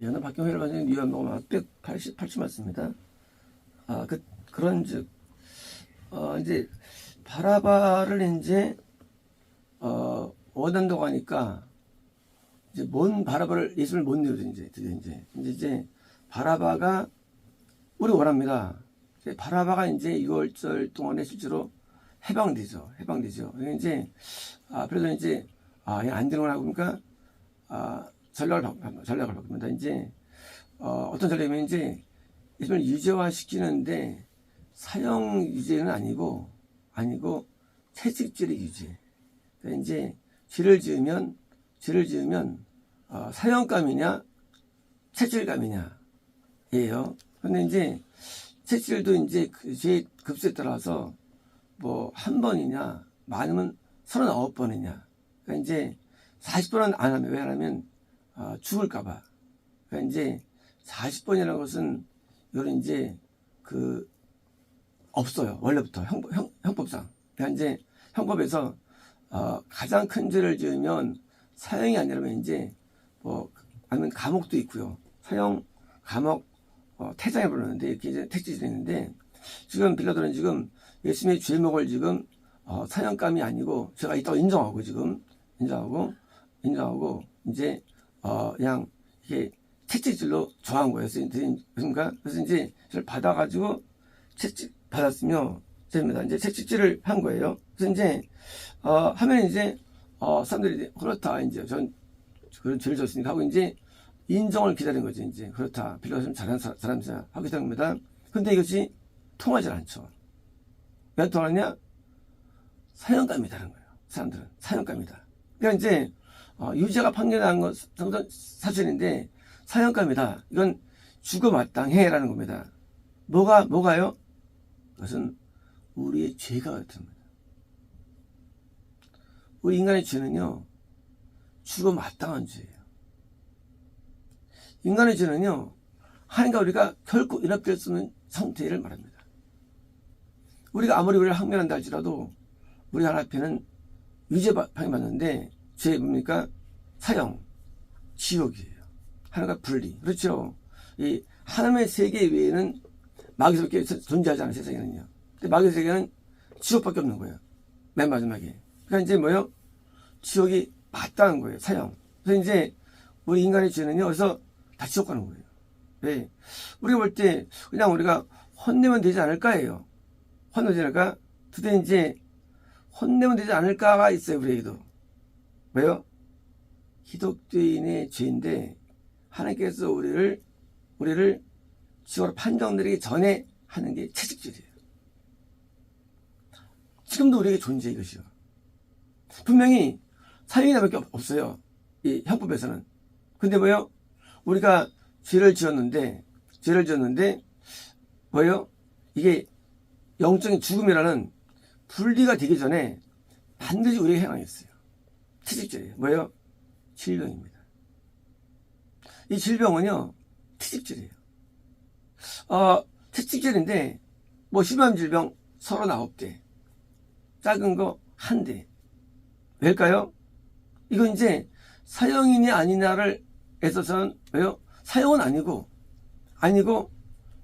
여느 박경회를 가진 위안부가 188주 맞습니다. 그런즉, 이제, 바라바를 이제, 원한다고 하니까, 이제, 바라바를, 예수를 못 내어줘, 이제, 바라바가, 우리 원합니다. 바라바가 이제 6월절 동안에 실제로 해방되죠. 이제, 그래서 이제, 안 되는 거라고 보니까, 전략을 바꿉니다. 이제, 어떤 전략이면 이제, 예수를 유죄화시키는데, 사형 유죄는 아니고, 채찍질의 유죄. 그러니까 이제, 죄를 지으면, 사형감이냐, 채찍감이냐, 예요. 근데 이제, 채찍질도 이제, 죄 급수에 따라서, 한 번이냐, 많으면 39번이냐. 그러니까 이제, 40번은 안 하면, 왜 하냐면, 죽을까봐. 그러니까 이제, 40번이라는 것은, 이거는 이제, 없어요. 원래부터. 형법상. 그러니까 이제, 형법에서, 가장 큰 죄를 지으면, 사형이 아니라면 이제, 아니면 감옥도 있고요. 사형, 감옥, 퇴장해 부르는데, 이렇게 이제 택지질이 있는데, 지금 빌라도는 지금, 예수님의 죄목을 지금, 사형감이 아니고, 제가 있다고 인정하고, 이제, 그냥, 이게, 채찍질로 저한 거예요. 그러니까, 그래서 이제, 저를 받아가지고, 채찍 받았으며, 됩니다. 이제 채찍질을 한 거예요. 그래서 이제, 하면 이제, 사람들이, 그렇다, 이제, 전, 그런 죄를 졌으니까 하고, 이제, 인정을 기다린 거죠, 이제. 그렇다. 빌라도는 잘한 사람이다. 하고 있다는 겁니다. 근데 이것이 통하지 않죠. 왜 통하느냐? 사형감이다는 거예요. 사람들은. 사형감이다. 그러니까 이제, 유죄가 판결난 건 사실인데, 사형감이다. 이건 죽어마땅해라는 겁니다. 뭐가요? 그것은 우리의 죄가 같은 겁니다. 우리 인간의 죄는요, 죽어마땅한 죄예요. 인간의 죄는요, 하나님과 우리가 결코 연합될 수 없는 상태를 말합니다. 우리가 아무리 우리를 항면한다 할지라도, 우리 하나님 앞에는 유죄 판결받는데, 죄 뭡니까? 사형, 지옥이에요. 하나님과 분리. 그렇죠? 이 하나님의 세계 외에는 마귀밖에 존재하지 않은 세상에는요. 근데 마귀의 세계는 지옥밖에 없는 거예요. 맨 마지막에. 그러니까 이제 뭐요? 지옥이 마땅한 거예요. 사형. 그래서 이제 우리 인간의 죄는요, 그래서 다 지옥 가는 거예요. 왜? 우리가 볼 때 그냥 우리가 혼내면 되지 않을까예요. 혼내면 되지 않을까? 그때 이제 혼내면 되지 않을까가 있어요. 우리에게도. 왜요? 기독교인의 죄인데 하나님께서 우리를 지옥으로 판정드리기 전에 하는 게 채찍질이에요. 지금도 우리에게 존재해 이것이요. 분명히 사형이 나밖에 없어요. 이 형법에서는. 근데 뭐요? 우리가 죄를 지었는데 뭐요? 이게 영적인 죽음이라는 분리가 되기 전에 반드시 우리에게 행하겠어요. 채찍질이에요. 뭐예요? 질병입니다. 이 질병은요, 채찍질이에요. 채찍질인데, 심한 질병 39대, 작은 거 1대. 왜일까요? 이건 이제 사형이냐 아니냐를 애써서는, 왜요? 사형은 아니고,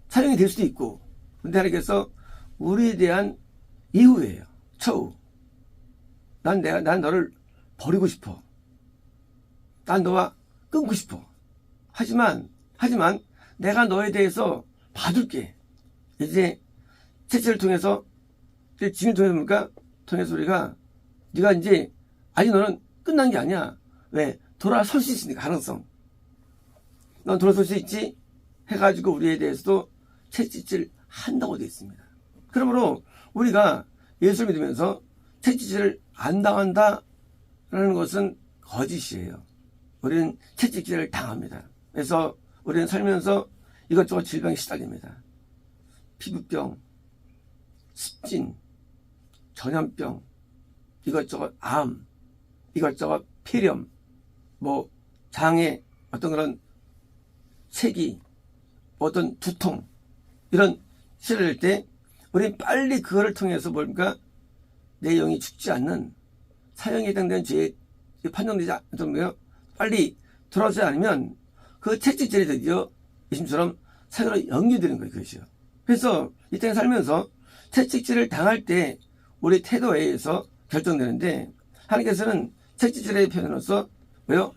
사형이 될 수도 있고, 근데 하나님께서 우리에 대한 이후예요. 처우. 난 너를 버리고 싶어. 난 너와 끊고 싶어. 하지만 내가 너에 대해서 봐줄게. 이제 채찍을 통해서, 지금 통해서 우리가 네가 이제 아직 너는 끝난 게 아니야. 왜? 돌아설 수 있으니까. 가능성. 넌 돌아설 수 있지? 해가지고 우리에 대해서도 채찍질 한다고 되어 있습니다. 그러므로 우리가 예수를 믿으면서 채찍질을 안 당한다라는 것은 거짓이에요. 우리는 채찍질을 당합니다. 그래서 우리는 살면서 이것저것 질병에 시달립니다. 피부병, 습진, 전염병, 이것저것 암, 이것저것 폐렴, 장애, 어떤 그런 세기, 어떤 두통, 이런 시달릴 때 우리는 빨리 그거를 통해서 뭡니까? 내 영이 죽지 않는 사형에 해당되는 죄에 판정되지 않는 빨리 돌아오지 않으면 그 채찍질이 드디어 예수님처럼 사역으로 연결되는 거예요. 그것이요. 그래서 이 땅에 살면서 채찍질을 당할 때 우리 태도에 의해서 결정되는데, 하나님께서는 채찍질의 표현으로서 왜요?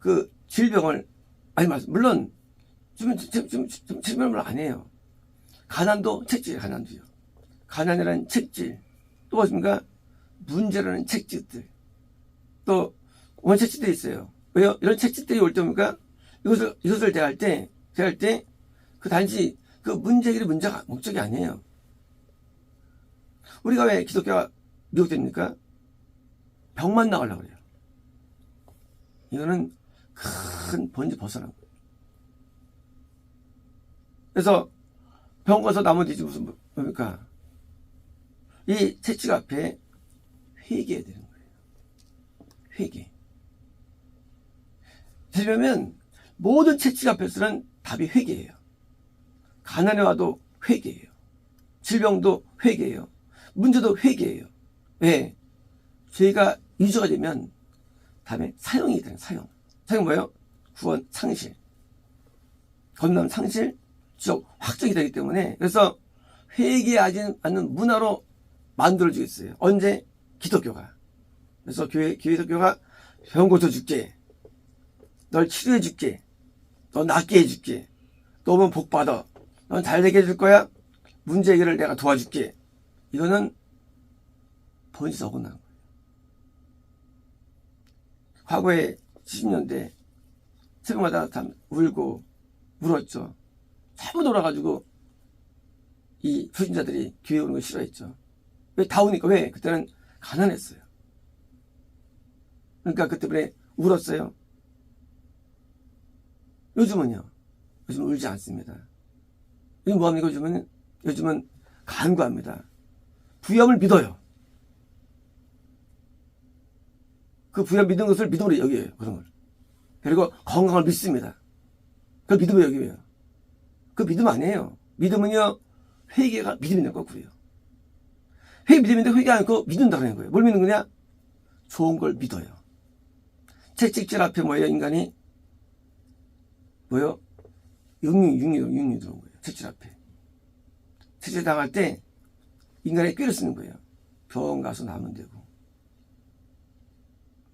그 질병을 아니 말씀 물론 좀 질병을 안 해요. 가난도 채찍, 가난도요. 가난이라는 채찍, 또 무엇입니까? 문제라는 채찍들, 또 원채찍들이 있어요. 왜요? 이런 채찍들이 올 때입니까? 이것을 대할 때 그 단지 그 문제 해결이 문제가 목적이 아니에요. 우리가 왜 기독교가 미혹됩니까? 병만 나가려고 그래요. 이거는 큰 본질 벗어난 거예요. 그래서 병 가서 나머지 무슨 뭡니까? 이 채찍 앞에 회개해야 되는 거예요. 회개. 되려면 모든 채찍 앞에서는 답이 회개예요. 가난에 와도 회개예요. 질병도 회개예요. 문제도 회개예요. 왜? 죄가 유저가 되면 다음에 사형이 되는 사형. 사형 뭐예요? 구원 상실. 건남 상실, 지옥 확정이 되기 때문에, 그래서 회개하지 않는 문화로 만들어지겠어요. 언제? 기독교가. 그래서 기독교가 병 고쳐줄게. 널 치료해줄게. 너 낫게 해줄게. 너 오면 복 받아. 넌 잘되게 해줄 거야. 문제 해결을 내가 도와줄게. 이거는 본질 어긋나는 거예요. 과거에 70년대 새벽마다 참 울고 울었죠. 잘못 놀아가지고 이 불신자들이 교회 오는 거 싫어했죠. 왜? 다 오니까. 왜? 그때는 가난했어요. 그러니까 그 때문에 울었어요. 요즘은요. 요즘은 울지 않습니다. 요즘 뭐합니까? 요즘은 간구합니다. 부여함을 믿어요. 그 부여함 믿은 것을 믿음으로 여겨요. 그런 걸. 그리고 건강을 믿습니다. 그걸 믿음으로 여겨요. 그 믿음 아니에요. 믿음은요, 회개가 믿음이 거꾸로요. 회개 믿음인데 회개 않고 믿는다는 거예요. 뭘 믿는 거냐? 좋은 걸 믿어요. 채찍질 앞에 뭐예요, 인간이? 뭐예요? 육류 들어온 거예요. 채찍질 앞에. 채찍질 당할 때 인간의 꾀를 쓰는 거예요. 병원 가서 나면 되고,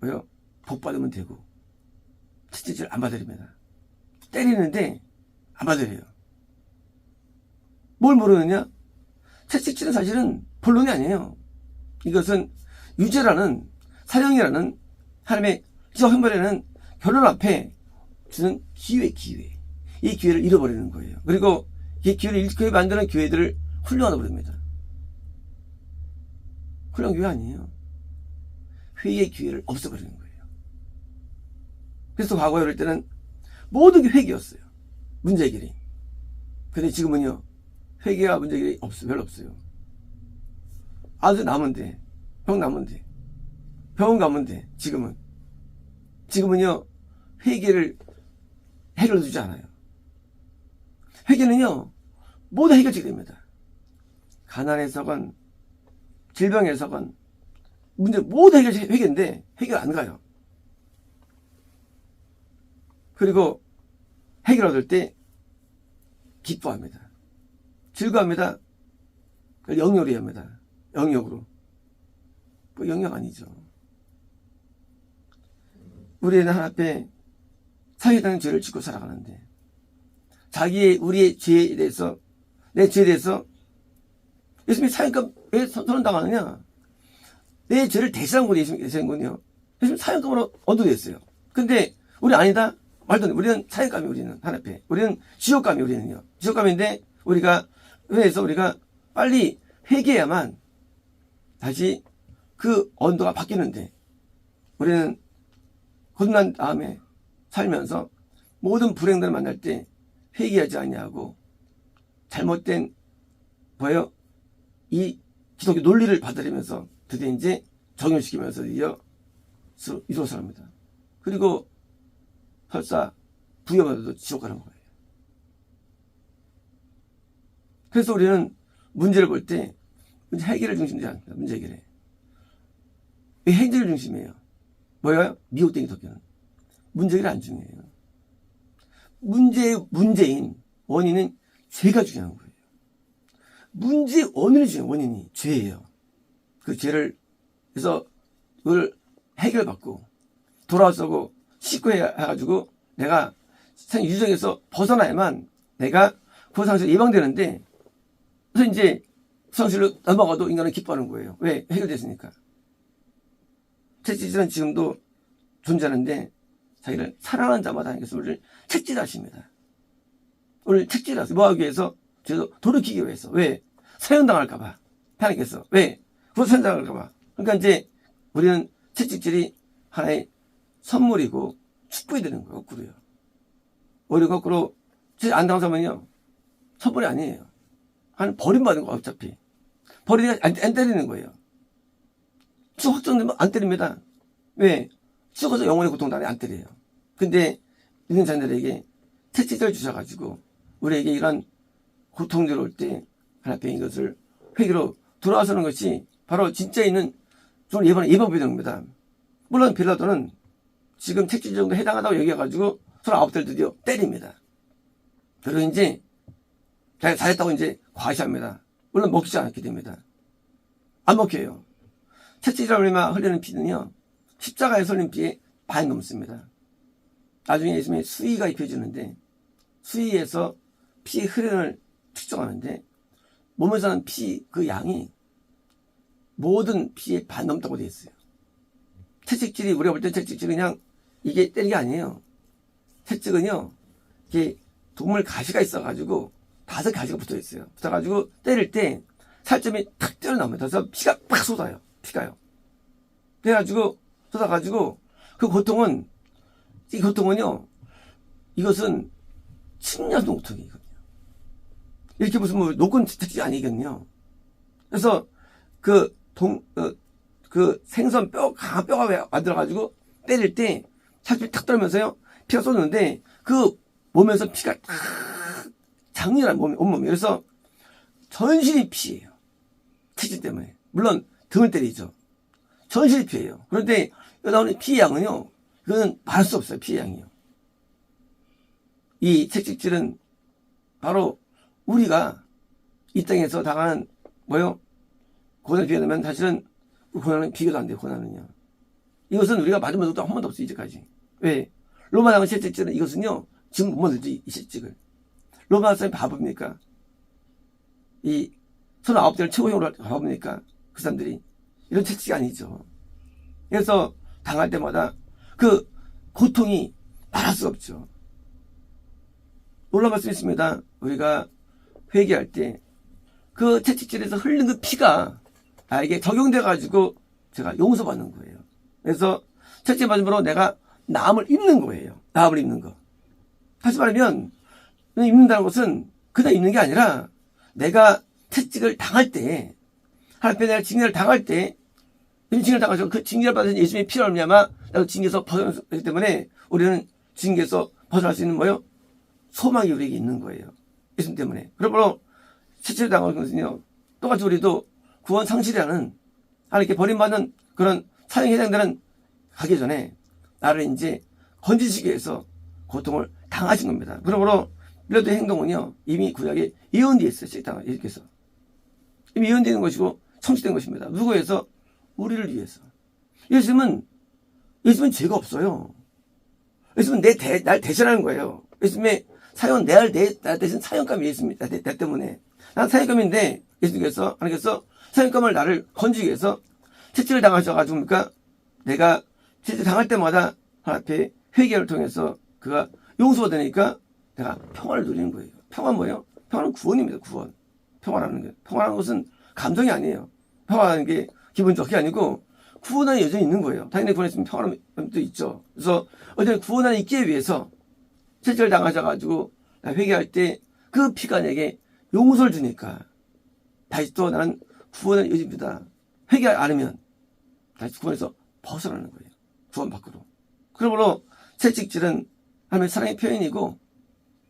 뭐예요? 복 받으면 되고. 채찍질 안 받으립니다. 때리는데 안 받으래요. 뭘 모르느냐? 채찍질은 사실은 본론이 아니에요. 이것은 유죄라는, 사형이라는 하나님의 기적 형벌에는 결론 앞에 주는 기회. 이 기회를 잃어버리는 거예요. 그리고 이 기회를 잃게 만드는 교회들을 훌륭하다 부릅니다. 훌륭한 교회 아니에요. 회개의 기회를 없애버리는 거예요. 그래서 과거에 이럴 때는 모든 게 회개였어요. 문제 해결이. 근데 지금은요, 회개와 문제 해결이 별로 없어요. 아들 나면 돼. 병 나면 돼. 병원 가면 돼. 지금은요, 회개를 해결해주지 않아요. 회개는요, 모두 해결책이 됩니다. 가난에서건, 질병에서건, 문제 모두 회개인데, 해결 안 가요. 그리고 해결 얻을 때 기뻐합니다. 즐거워합니다. 영역으로 합니다. 영역으로. 뭐 영역 아니죠. 우리는 하나 앞에 사회당한 죄를 짓고 살아가는데, 우리의 죄에 대해서, 내 죄에 대해서 예수님이 사형감 왜 선언당하느냐? 내 죄를 대신한 거니, 예수님이 대신한 거니요. 예수님 사형감으로 얻어냈어요. 근데 우리 아니다? 말도 안 돼. 우리는 사형감이, 우리는 하나 앞에. 우리는 지옥감이, 우리는요. 지옥감인데, 우리가 빨리 회개해야만 다시 그 언도가 바뀌는데, 우리는 거듭난 다음에 살면서 모든 불행들을 만날 때 회개하지 않냐고 잘못된 뭐예요? 이 기독교 논리를 받아들이면서 드디어 이제 적용시키면서 이루어서 합니다. 그리고 설사 부여받아도 지옥 가는 거예요. 그래서 우리는 문제를 볼 때 문제 해결을 중심이지 않습니다. 문제 해결에. 왜 행정을 중심이에요? 뭐예요? 미혹된 기독교는. 문제가 안 중요해요. 문제인 원인은 죄가 중요한 거예요. 문제의 원인이 중요해요. 원인이 죄예요. 그 죄를 그래서 그걸 해결받고 돌아와서 씻고 해가지고 내가 생 유정에서 벗어나야만 내가 그 상실에 예방되는데, 그래서 이제 상실로 넘어가도 인간은 기뻐하는 거예요. 왜? 해결됐으니까. 채찍질은 지금도 존재하는데 자기를 사랑하는 자마다 하나님께서 우리를 채찍하십니다. 오늘 채찍하세요. 뭐 하기 위해서? 저도 돌이키기 위해서. 왜? 사형당할까봐. 하나님께서. 왜? 그거 사형당할까봐. 그러니까 이제 우리는 채찍질이 하나의 선물이고 축복이 되는 거예요. 거꾸로요. 오히려 거꾸로 채찍 안 당하면요 선물이 아니에요. 한 버림받은 거 어차피. 버리니까 안 때리는 거예요. 쭉 확정되면 안 때립니다. 왜? 죽어서 영혼의 고통당하면 안 때려요. 근데 있는 자녀들에게 채찍을 주셔가지고 우리에게 이런 고통 들어올 때 하나님께 이것을 회개로 돌아서는 것이 바로 진짜 있는 좀 예방법이 되는 겁니다. 물론 빌라도는 지금 채찍 정도 해당하다고 얘기해가지고 29살 드디어 때립니다. 그리고 이제 자기가 잘했다고 이제 과시합니다. 물론 먹히지 않게 됩니다. 안 먹혀요. 채찍이라고 흘리는 피는요, 십자가에 설린 피의 반이 넘습니다. 나중에 예수님의 수의가 입혀지는데, 수의에서 피의 흐름을 측정하는데, 몸에서 나는 피, 그 양이 모든 피의 반 넘다고 되어 있어요. 채찍질이, 우리가 볼 때 채찍질은 그냥 이게 때리는 게 아니에요. 채찍은요, 이게 동물 가시가 있어가지고, 5가지가 붙어 있어요. 붙어가지고 때릴 때 살점이 탁 튀어나옵니다. 그래서 피가 팍 쏟아요. 피가요. 그래가지고 쏟아가지고 그 고통은, 이 고통은요, 이것은 층녀도 고통이거든요. 이렇게 무슨 뭐 노건 채찍이 아니거든요. 그래서 그 생선 강한 뼈가 만들어가지고 때릴 때 살점이 탁 떨면서요 피가 쏟는데 그 몸에서 피가 탁 장렬한 온몸이. 그래서 전신이 피예요. 채찍 때문에. 물론 등을 때리죠. 전신이 피예요. 그런데 여기 나오는 피의 양은요, 이거는 말할 수 없어요. 피의 양이요. 이 채찍질은 바로 우리가 이 땅에서 당하는 고난을 비교하면 사실은 고난은 비교도 안 돼요. 고난은요. 이것은 우리가 맞은 적도 한 번도 없어요. 이제까지. 왜? 로마 당한 채찍질은 이것은요, 지금 못 만들죠. 이 채찍을. 로마 사람이 바보입니까? 이 39대를 최고형으로 바보입니까? 그 사람들이. 이런 채찍이 아니죠. 그래서 당할 때마다 그 고통이 말할 수 없죠. 놀라운 말씀이 있습니다. 우리가 회개할 때 그 채찍질에서 흘린 그 피가 나에게 적용돼가지고 제가 용서받는 거예요. 그래서 채찍 맞음으로 내가 나음을 입는 거예요. 나음을 입는 거. 다시 말하면 입는다는 것은 그냥 입는 게 아니라 내가 채찍을 당할 때, 하나님께 내가 징계를 당할 때, 징계를 당하죠. 그 징계를 받은 예수님의 피로 말미암아 나도 징계에서 벗어나기 때문에 우리는 징계에서 벗어날 수 있는 소망이 우리에게 있는 거예요. 예수님 때문에. 그러므로 채찍을 당하는 것은요, 똑같이 우리도 구원 상실이라는 하나님께 버림받는 그런 사형에 해당되는 가기 전에 나를 이제 건지시기 위해서 고통을 당하신 겁니다. 그러므로 빌라도의 행동은요, 이미 구약에 예언되어 있어요. 예수께서 이미 예언되는 것이고 성취된 것입니다. 누구 위해서? 우리를 위해서. 예수님은 죄가 없어요. 예수님은 날 대신하는 거예요. 예수님의 사형은 내 대신 사형감이 예수입니다. 내 때문에. 난 사형감인데 예수님께서, 하나님께서 사형감을 나를 건지기 위해서 채찍을 당하셔가지고, 그러니까 내가 채찍 당할 때마다 하나님 앞에 회개를 통해서 그가 용서가 되니까 내가 평화를 누리는 거예요. 평화는 뭐예요? 평화는 구원입니다. 구원. 평화라는 것은 감정이 아니에요. 평화라는 게 기분 좋게 아니고 구원 안에 여전히 있는 거예요. 당연히 구원 있으면 평화도 있죠. 그래서 어쨌든 구원 안에 있기 위해서 채찍을 당하셔가지고 회개할 때 그 피가 내게 용서를 주니까 다시 또 나는 구원을 여집니다. 회개 안 하면 다시 구원에서 벗어나는 거예요. 구원 밖으로. 그러므로 채찍질은 하나님의 사랑의 표현이고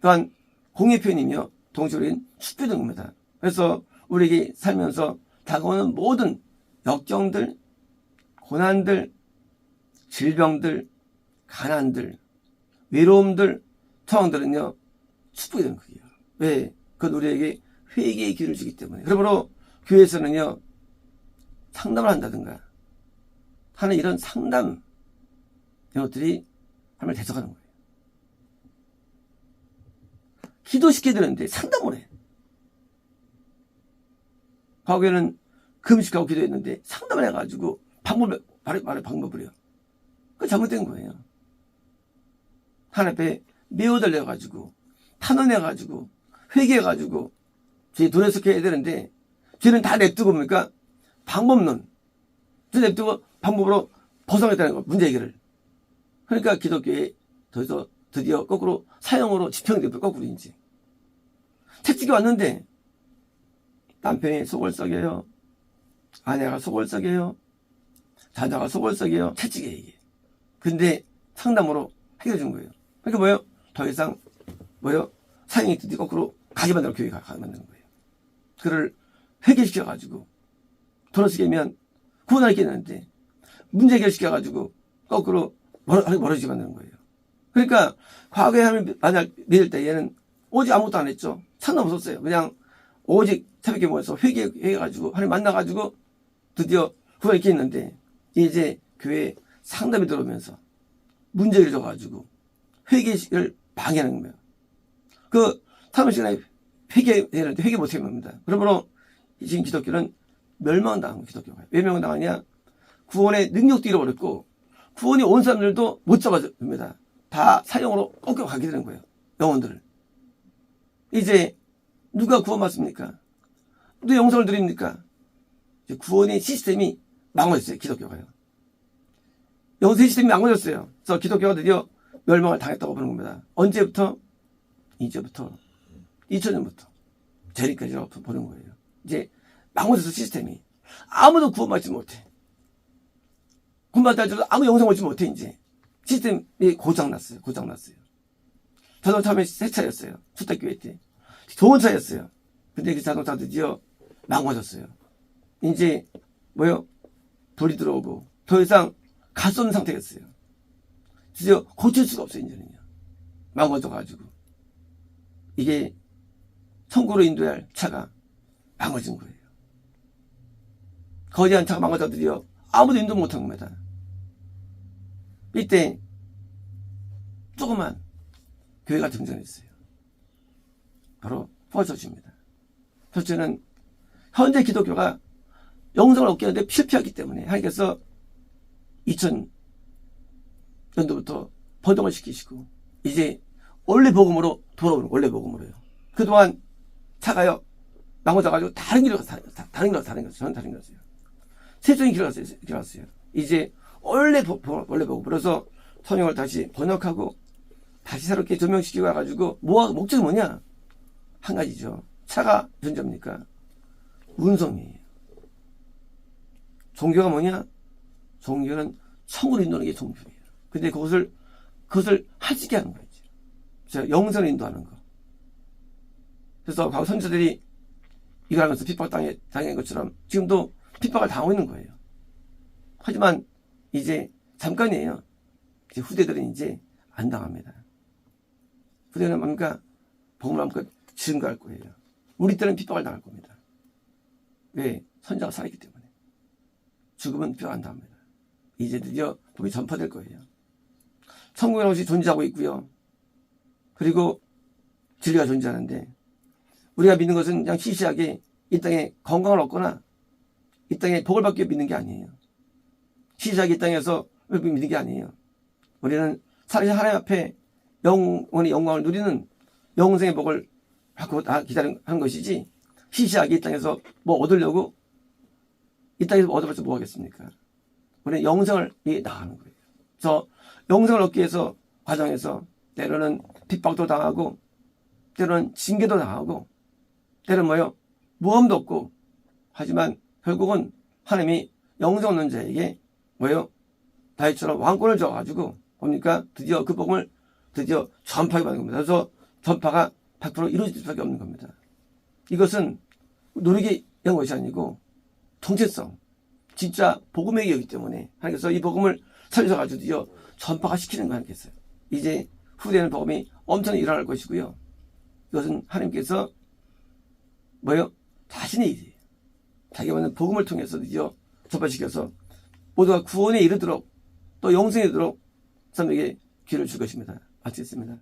또한 공의 표현이며 동시에 우리는 축복된 겁니다. 그래서 우리에게 살면서 다가오는 모든 역경들, 고난들, 질병들, 가난들, 외로움들, 상황들은요, 축복이 되는 거예요. 왜? 그건 우리에게 회개의 기회를 주기 때문에. 그러므로 교회에서는요, 상담을 한다든가 하는 이런 상담, 이런 것들이 하나님을 대적하는 거예요. 기도시켜야 되는데 상담을 해. 과거에는 금식하고 기도했는데 상담을 해가지고 말해 방법을 해요. 그거 잘못된 거예요. 하나님 앞에 메어달려가지고 탄원해가지고 회개해가지고 죄 돈에서 해야 되는데 죄는 다 냅두고 뭡니까? 방법론. 죄 냅두고 방법으로 벗어나겠다는 거, 문제 해결을. 그러니까 기독교에 더해서 드디어 거꾸로 사형으로 집행되고 거꾸로 이제 채찍이 왔는데 남편이 속을 썩여요. 아내가 속을 썩여요. 자녀가 속을 썩여요. 채찍이에요, 이게. 근데 상담으로 해결해 준 거예요. 그러니까 뭐예요? 더 이상 뭐예요? 사형이 드디어 거꾸로 가게 만들어 교회가 가게 만드는 거예요. 그를 회개시켜가지고 돈을 깨면 구원을 깨는데 문제 해결시켜가지고 거꾸로 멀어지게 만드는 거예요. 그러니까 과거에 하나님을 만약 믿을 때에는 오직 아무것도 안 했죠. 상관없었어요. 그냥 오직 새벽에 모여서 회개해가지고 하나님 만나가지고 드디어 구원을 깨는데 이제 교회에 상담이 들어오면서 문제를 줘가지고 회개를 방해하는 거예요. 그 사람 시간에 회개되는데 회개 못하게 합니다. 그러므로 지금 기독교는 멸망당한 거예요. 기독교가. 왜 멸망당하냐? 구원의 능력도 잃어버렸고 구원이 온 사람들도 못 잡아줍니다. 다 사형으로 꺾여 가게 되는 거예요. 영혼들을. 이제 누가 구원받습니까? 누가 영생을 드립니까? 이제 구원의 시스템이 망가졌어요. 기독교가요. 영생 시스템이 망가졌어요. 그래서 기독교가 드디어 멸망을 당했다고 보는 겁니다. 언제부터? 이제부터 2000년부터 재림까지라고 보는 거예요. 이제 망가졌어. 시스템이. 아무도 구원받지 못해. 구원받다 할지라도 아무 영생 오지 못해. 이제 시스템이 고장났어요. 저도 처음에 새 차였어요. 초대교회 때. 좋은 차였어요. 근데 그 자동차 드디어 망가졌어요. 이제 뭐요? 불이 들어오고 더 이상 갈 수 없는 상태였어요. 드디어 고칠 수가 없어요. 이제는요. 망가져가지고 이게 천국으로 인도할 차가 망가진 거예요. 거대한 차가 망가져 드디어 아무도 인도 못한 겁니다. 이때 조그만 교회가 등장했어요. 바로 퍼처치입니다. 첫째는 현재 기독교가 영생을 얻게 하는데 실패하기 때문에 하나님께서 2000년도부터 번동을 시키시고 이제 원래 복음으로 돌아오는 원래 복음으로요. 그동안 차가요 망가져가지고 다른 길로 갔어요. 저는 다른 길로 갔어요. 세종이 길로 갔어요. 이제 원래 복음으로 그래서 성경을 다시 번역하고 다시 새롭게 조명시키고 와가지고 목적이 뭐냐? 한 가지죠. 차가 무슨 점입니까? 운송이에요. 종교가 뭐냐? 종교는 천국으로 인도하는 게 종교예요. 근데 그것을 하지게 하는 거죠. 제가 영생을 인도하는 거. 그래서 과거 선지자들이 이걸 하면서 핍박당한 것처럼 지금도 핍박을 당하고 있는 거예요. 하지만 이제 잠깐이에요. 이제 후대들은 이제 안 당합니다. 후대는 뭡니까? 복음을 함께 증거할 거예요. 우리 때는 핍박을 당할 겁니다. 왜? 선지자가 살아있기 때문에. 죽으면 핍박 안 당합니다. 이제 드디어 복음이 전파될 거예요. 천국이라는 것이 존재하고 있고요. 그리고 진리가 존재하는데 우리가 믿는 것은 그냥 시시하게 이 땅에 건강을 얻거나 이 땅에 복을 받기 위해 믿는 게 아니에요. 시시하게 이 땅에서 믿는 게 아니에요. 우리는 살아계신 하나님 앞에 영원의 영광을 누리는 영생의 복을 받고 기다리는 것이지 시시하게 이 땅에서 뭐 얻으려고 이 땅에서 얻어봤자 뭐 하겠습니까? 우리는 영생을 위해 나가는 거예요. 그래서 영생을 얻기 위해서 과정에서 때로는 핍박도 당하고 때로는 징계도 당하고 때로는 뭐요? 모험도 없고 하지만 결국은 하나님이 영생 얻는 자에게 뭐요? 다윗처럼 왕권을 줘가지고 뭡니까? 드디어 그 복음을 드디어 전파하게 받는 겁니다. 그래서 전파가 100% 이루어질 수밖에 없는 겁니다. 이것은 노력이 이런 것이 아니고 정체성, 진짜 복음의 얘기이기 때문에 하나님께서 이 복음을 살려가지고 드디어 전파가 시키는 거 하나님께서요. 이제 후대에는 복음이 엄청 일어날 것이고요. 이것은 하나님께서 뭐예요? 자신의 일이에요. 자기가 만든 복음을 통해서 드디어 접발시켜서 모두가 구원에 이르도록 또 영생에 이르도록 사람에게 기회를 줄 것입니다. 마치겠습니다.